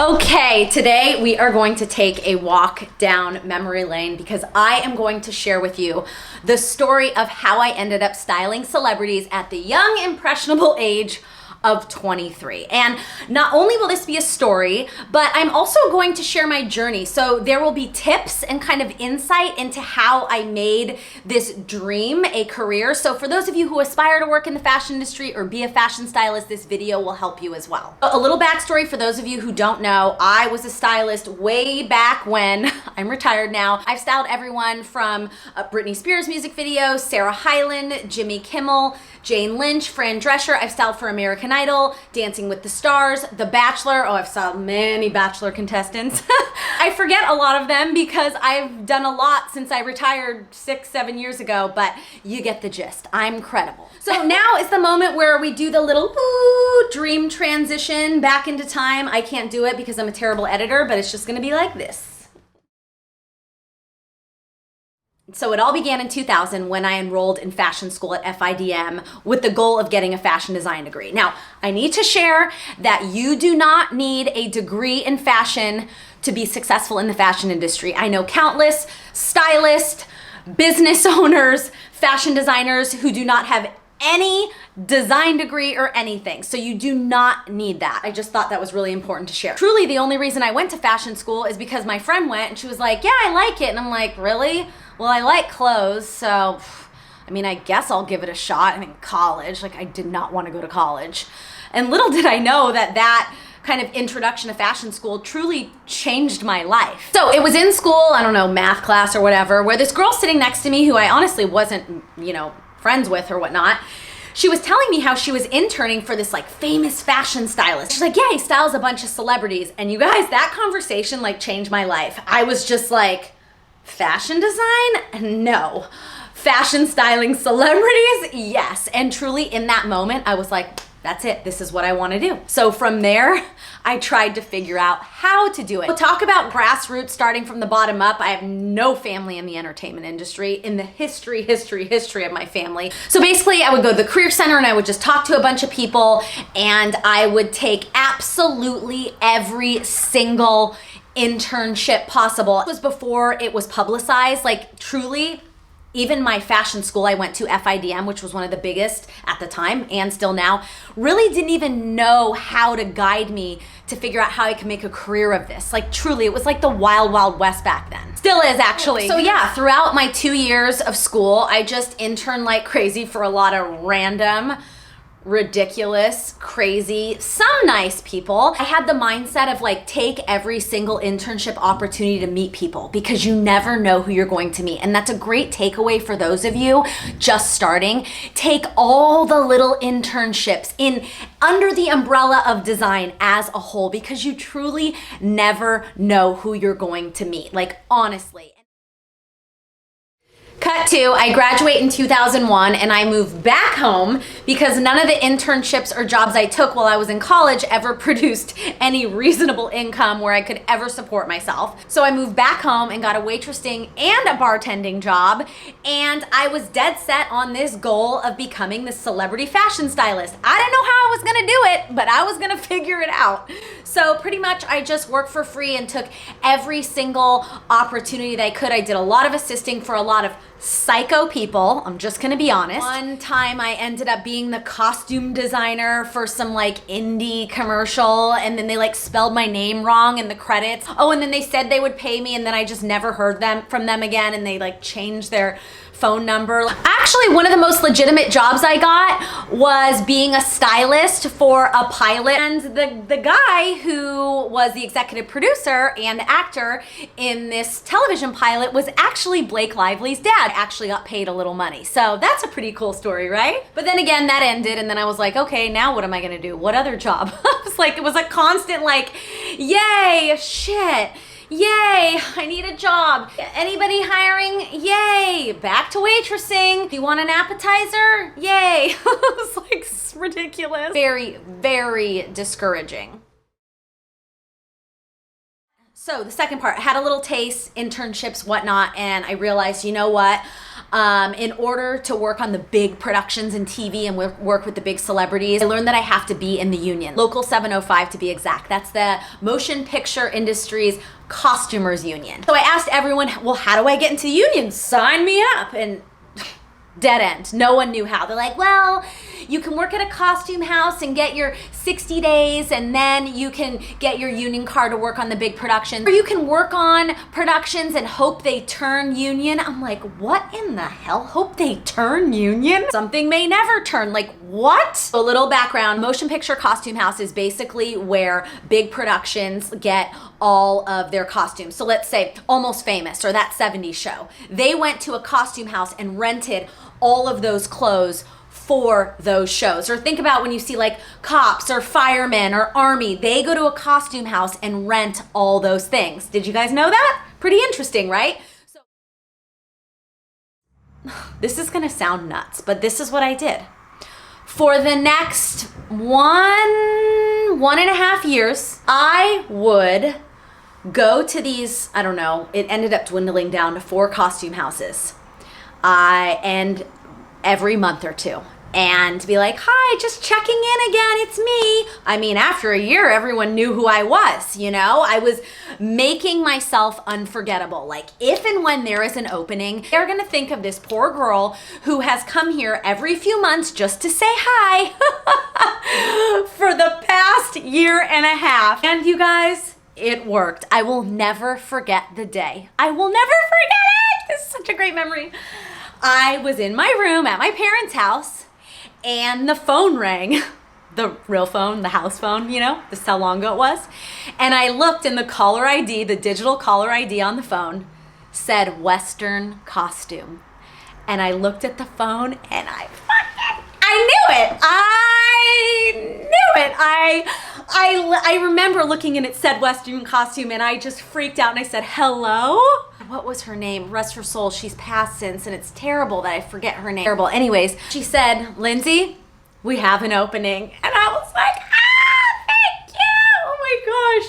Okay, today we are going to take a walk down memory lane because I am going to share with you the story of how I ended up styling celebrities at the young, impressionable age of 23. And not only will this be a story, but I'm also going to share my journey. So there will be tips and kind of insight into how I made this dream a career. So for those of you who aspire to work in the fashion industry or be a fashion stylist, this video will help you as well. A little backstory for those of you who don't know, I was a stylist way back when. I'm retired now. I've styled everyone from Britney Spears music videos, Sarah Hyland, Jimmy Kimmel, Jane Lynch, Fran Drescher. I've styled for American Idol, Dancing with the Stars, The Bachelor. Oh, I've styled many Bachelor contestants. I forget a lot of them because I've done a lot since I retired 6-7 years ago, but you get the gist. I'm credible. So now is the moment where we do the little dream transition back into time. I can't do it because I'm a terrible editor, but it's just gonna be like this. So it all began in 2000 when I enrolled in fashion school at FIDM with the goal of getting a fashion design degree. Now, I need to share that you do not need a degree in fashion to be successful in the fashion industry. I know countless stylists, business owners, fashion designers who do not have any design degree or anything. So you do not need that. I just thought that was really important to share. Truly, the only reason I went to fashion school is because my friend went and she was like, yeah, I like it. And I'm like, really? Well, I like clothes, so I mean, I guess I'll give it a shot. I'm in college. Like, I did not want to go to college. And little did I know that kind of introduction to fashion school truly changed my life. So it was in school, I don't know, math class or whatever, where this girl sitting next to me who I honestly wasn't, friends with or whatnot, she was telling me how she was interning for this like famous fashion stylist. She's like, yeah, he styles a bunch of celebrities. And you guys, that conversation like changed my life. I was just like, fashion design? No. Fashion styling celebrities? Yes. And truly in that moment, I was like, that's it. This is what I want to do. So from there, I tried to figure out how to do it. We'll talk about grassroots starting from the bottom up. I have no family in the entertainment industry, in the history of my family. So basically I would go to the career center and I would just talk to a bunch of people and I would take absolutely every single internship possible. It was before it was publicized, like truly. Even my fashion school I went to, FIDM, which was one of the biggest at the time and still now, really didn't even know how to guide me to figure out how I could make a career of this. Like truly, it was like the wild, wild west back then. Still is actually. So yeah, throughout my 2 years of school, I just interned like crazy for a lot of random, ridiculous, crazy, some nice people. I had the mindset of like, take every single internship opportunity to meet people because you never know who you're going to meet. And that's a great takeaway for those of you just starting. Take all the little internships in under the umbrella of design as a whole because you truly never know who you're going to meet. Like honestly. Cut to, I graduate in 2001 and I moved back home because none of the internships or jobs I took while I was in college ever produced any reasonable income where I could ever support myself. So I moved back home and got a waitressing and a bartending job, and I was dead set on this goal of becoming the celebrity fashion stylist. I didn't know how I was gonna do it, but I was gonna figure it out. So pretty much I just worked for free and took every single opportunity that I could. I did a lot of assisting for a lot of psycho people, I'm just gonna be honest. One time I ended up being the costume designer for some like indie commercial, and then they like spelled my name wrong in the credits. Oh, and then they said they would pay me, and then I just never heard from them again, and they like changed their phone number. Actually, one of the most legitimate jobs I got was being a stylist for a pilot. And the guy who was the executive producer and actor in this television pilot was actually Blake Lively's dad. I actually got paid a little money. So that's a pretty cool story, right? But then again, that ended, and then I was like, okay, now what am I gonna do? What other job? It was a constant like, yay, shit. Yay, I need a job. Anybody hiring? Yay. Back to waitressing. Do you want an appetizer? Yay. It was like ridiculous. Very, very discouraging. So the second part, I had a little taste, internships, whatnot, and I realized, you know what? in order to work on the big productions in TV and work with the big celebrities, I learned that I have to be in the union. Local 705 to be exact. That's the Motion Picture Industry's Costumers Union. So I asked everyone, well, how do I get into the union? Sign me up. And dead end. No one knew how. They're like, well, you can work at a costume house and get your 60 days and then you can get your union card to work on the big productions. Or you can work on productions and hope they turn union. I'm like, what in the hell? Hope they turn union? Something may never turn. Like, what? So a little background, Motion Picture Costume House is basically where big productions get all of their costumes. So let's say Almost Famous or That 70s Show. They went to a costume house and rented all of those clothes for those shows. Or think about when you see like cops or firemen or army, they go to a costume house and rent all those things. Did you guys know that? Pretty interesting, right? So this is gonna sound nuts, but this is what I did. For the next 1.5 years, I would go to these, I don't know, it ended up dwindling down to 4 costume houses. And every month or two, and be like, hi, just checking in again, it's me. I mean, after a year, everyone knew who I was, you know? I was making myself unforgettable. Like, if and when there is an opening, they're gonna think of this poor girl who has come here every few months just to say hi for the past 1.5 years. And you guys, it worked. I will never forget the day. I will never forget it. This is such a great memory. I was in my room at my parents' house and the phone rang. The real phone, the house phone, you know, this is how long ago it was. And I looked and the caller ID, the digital caller ID on the phone said Western costume. And I looked at the phone and I knew it. I remember looking and it said Western costume and I just freaked out and I said, hello? What was her name? Rest her soul. She's passed since and it's terrible that I forget her name. Terrible. Anyways, she said, Lindsay, we have an opening. And I was like, thank you. Oh my gosh.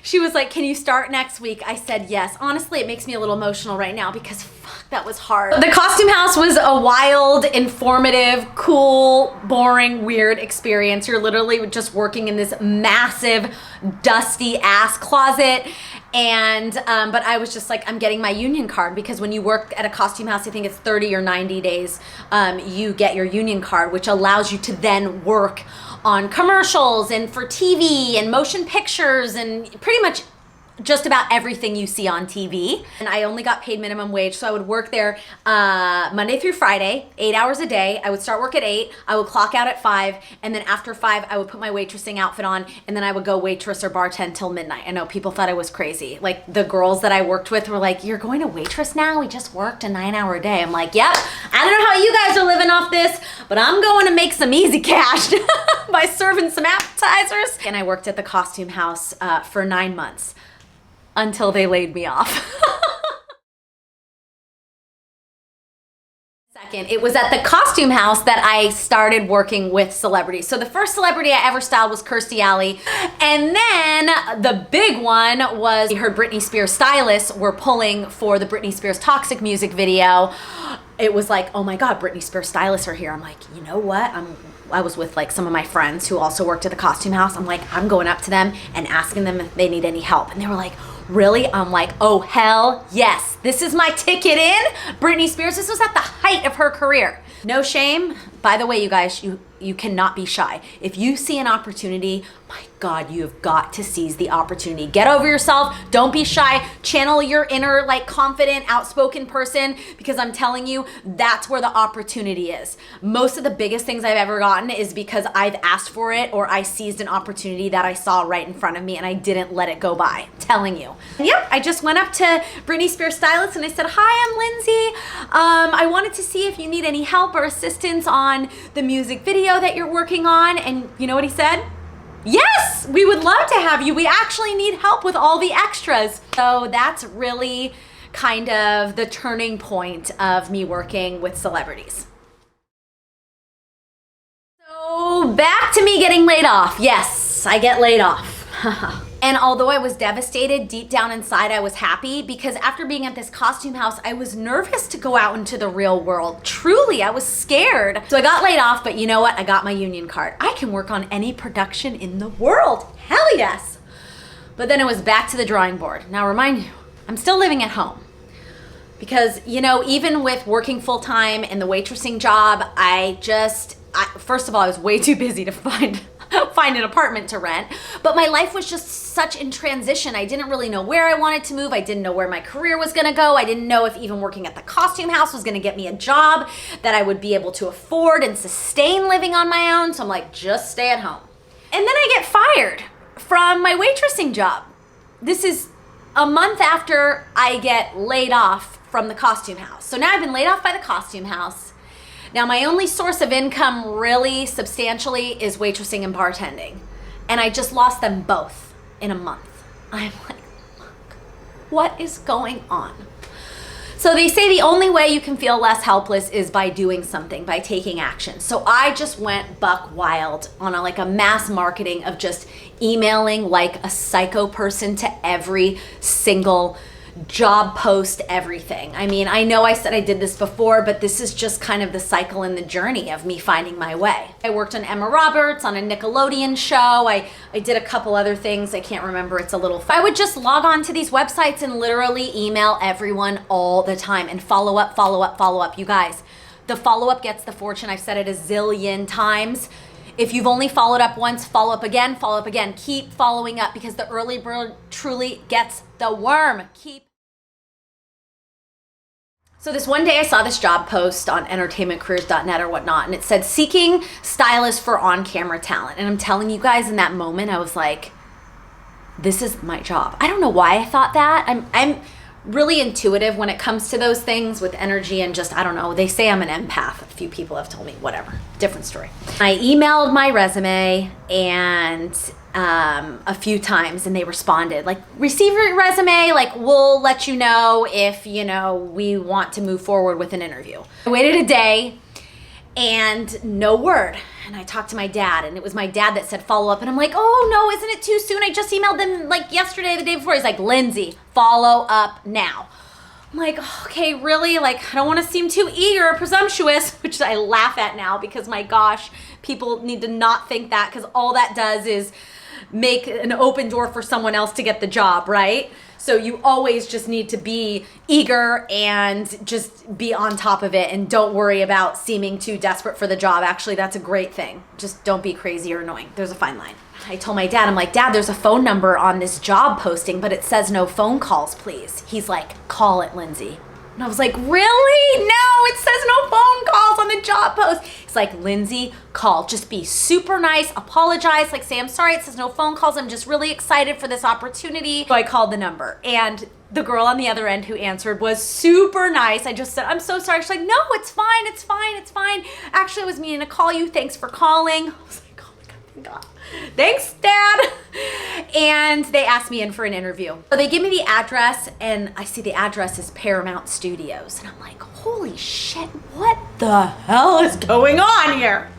She was like, can you start next week? I said, yes. Honestly, it makes me a little emotional right now because fuck, that was hard. The costume house was a wild, informative, cool, boring, weird experience. You're literally just working in this massive, dusty ass closet. And, but I was just like, I'm getting my union card because when you work at a costume house, I think it's 30 or 90 days, you get your union card, which allows you to then work on commercials and for TV and motion pictures and pretty much just about everything you see on TV. And I only got paid minimum wage, so I would work there Monday through Friday, 8 hours a day. I would start work at 8, I would clock out at 5, and then after 5, I would put my waitressing outfit on, and then I would go waitress or bartend till midnight. I know people thought I was crazy. Like the girls that I worked with were like, you're going to waitress now? We just worked a 9-hour day. I'm like, yep, I don't know how you guys are living off this, but I'm going to make some easy cash by serving some appetizers. And I worked at the costume house for 9 months. Until they laid me off. Second, it was at the costume house that I started working with celebrities. So the first celebrity I ever styled was Kirstie Alley. And then the big one was, you heard Britney Spears stylists were pulling for the Britney Spears Toxic music video. It was like, oh my God, Britney Spears stylists are here. I'm like, you know what? I was with like some of my friends who also worked at the costume house. I'm like, I'm going up to them and asking them if they need any help. And they were like, really? I'm like, oh, hell yes. This is my ticket in. Britney Spears, this was at the height of her career. No shame. By the way, you guys, you cannot be shy. If you see an opportunity, my God, you have got to seize the opportunity. Get over yourself. Don't be shy. Channel your inner, like, confident, outspoken person, because I'm telling you, that's where the opportunity is. Most of the biggest things I've ever gotten is because I've asked for it or I seized an opportunity that I saw right in front of me and I didn't let it go by. I'm telling you. And yep, I just went up to Britney Spears stylist and I said, hi, I'm Lindsay. I wanted to see if you need any help or assistance on the music video that you're working on. And you know what he said? Yes, we would love to have you. We actually need help with all the extras. So that's really kind of the turning point of me working with celebrities. So back to me getting laid off. Yes, I get laid off. And although I was devastated, deep down inside, I was happy because after being at this costume house, I was nervous to go out into the real world. Truly, I was scared. So I got laid off, but you know what? I got my union card. I can work on any production in the world. Hell yes. But then it was back to the drawing board. Now remind you, I'm still living at home. Because, you know, even with working full-time in the waitressing job, first of all, I was way too busy to find an apartment to rent. But my life was just such in transition. I didn't really know where I wanted to move. I didn't know where my career was gonna go. I didn't know if even working at the costume house was gonna get me a job that I would be able to afford and sustain living on my own. So I'm like, just stay at home. And then I get fired from my waitressing job. This is a month after I get laid off from the costume house. So now I've been laid off by the costume house. Now my only source of income really substantially is waitressing and bartending. And I just lost them both in a month. I'm like, fuck, what is going on? So they say the only way you can feel less helpless is by doing something, by taking action. So I just went buck wild on a mass marketing of just emailing like a psycho person to every single job post, everything. I mean, I know I said I did this before, but this is just kind of the cycle and the journey of me finding my way. I worked on Emma Roberts on a Nickelodeon show. I did a couple other things. I can't remember. It's a little I would just log on to these websites and literally email everyone all the time and follow up, follow up, follow up. You guys, the follow up gets the fortune. I've said it a zillion times. If you've only followed up once, follow up again, follow up again. Keep following up because the early bird truly gets the worm. So this one day I saw this job post on entertainmentcareers.net or whatnot, and it said seeking stylists for on-camera talent. And I'm telling you guys, in that moment, I was like, this is my job. I don't know why I thought that. I'm really intuitive when it comes to those things with energy and just, I don't know, they say I'm an empath. A few people have told me, whatever, different story. I emailed my resume and a few times and they responded like, receive your resume, like we'll let you know if, you know, we want to move forward with an interview. I waited a day and no word. And I talked to my dad and it was my dad that said follow up and I'm like, oh no, isn't it too soon? I just emailed them like yesterday, the day before. He's like, Lindsay, follow up now. I'm like, okay, really? Like, I don't want to seem too eager or presumptuous, which I laugh at now because my gosh, people need to not think that because all that does is make an open door for someone else to get the job, right? So you always just need to be eager and just be on top of it and don't worry about seeming too desperate for the job. Actually, that's a great thing. Just don't be crazy or annoying. There's a fine line. I told my dad, I'm like, Dad, there's a phone number on this job posting, but it says no phone calls, please. He's like, call it, Lindsay. And I was like, really? No, it says no phone calls on the job post. He's like, Lindsay, call. Just be super nice, apologize, like say, I'm sorry, it says no phone calls. I'm just really excited for this opportunity. So I called the number and the girl on the other end who answered was super nice. I just said, I'm so sorry. She's like, no, it's fine, it's fine, it's fine. Actually, I was meaning to call you. Thanks for calling. I was like, oh my God, thank God. Thanks, Dad. And they asked me in for an interview. So they give me the address and I see the address is Paramount Studios. And I'm like, holy shit, what the hell is going on here?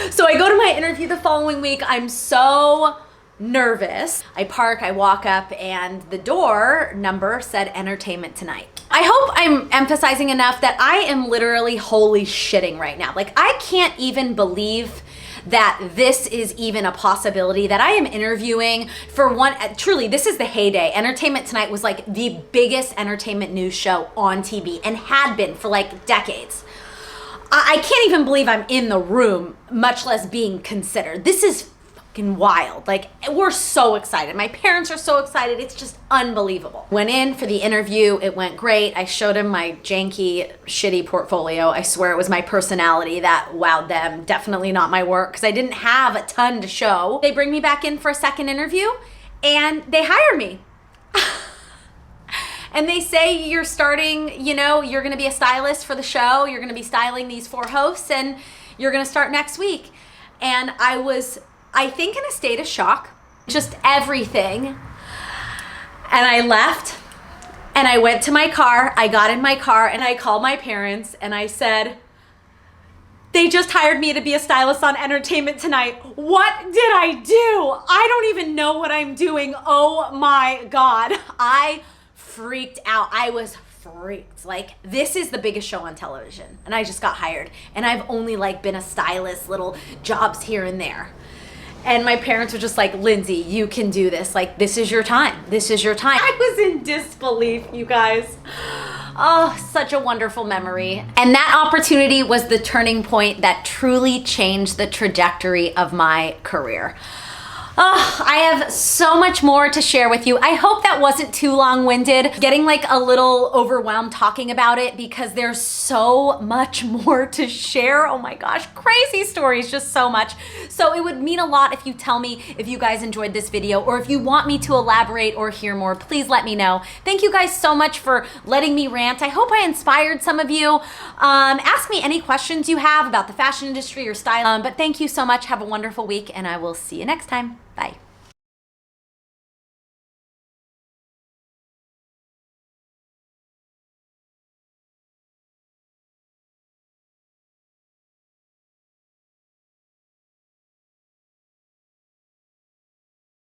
So I go to my interview the following week. I'm so nervous. I park, I walk up and the door number said Entertainment Tonight. I hope I'm emphasizing enough that I am literally holy shitting right now. Like I can't even believe that this is even a possibility, that I am interviewing for one, truly, this is the heyday. Entertainment Tonight was like the biggest entertainment news show on TV and had been for like decades. I can't even believe I'm in the room, much less being considered. This is fucking wild. Like, we're so excited. My parents are so excited. It's just unbelievable. Went in for the interview. It went great. I showed him my janky, shitty portfolio. I swear it was my personality that wowed them. Definitely not my work because I didn't have a ton to show. They bring me back in for a second interview and they hire me. And they say you're starting, you know, you're going to be a stylist for the show. You're going to be styling these 4 hosts and you're going to start next week. And I was, I think, in a state of shock, just everything. And I left and I went to my car. I got in my car and I called my parents and I said, They just hired me to be a stylist on Entertainment Tonight. What did I do? I don't even know what I'm doing. Oh my God. I freaked out. I was freaked. Like, this is the biggest show on television and I just got hired and I've only like been a stylist, little jobs here and there. And my parents were just like, Lindsay, you can do this. Like, this is your time. This is your time. I was in disbelief, you guys. Oh, such a wonderful memory. And that opportunity was the turning point that truly changed the trajectory of my career. Oh, I have so much more to share with you. I hope that wasn't too long-winded, getting like a little overwhelmed talking about it because there's so much more to share. Oh my gosh, crazy stories, just so much. So it would mean a lot if you tell me if you guys enjoyed this video or if you want me to elaborate or hear more, please let me know. Thank you guys so much for letting me rant. I hope I inspired some of you. Ask me any questions you have about the fashion industry or style. But thank you so much. Have a wonderful week and I will see you next time.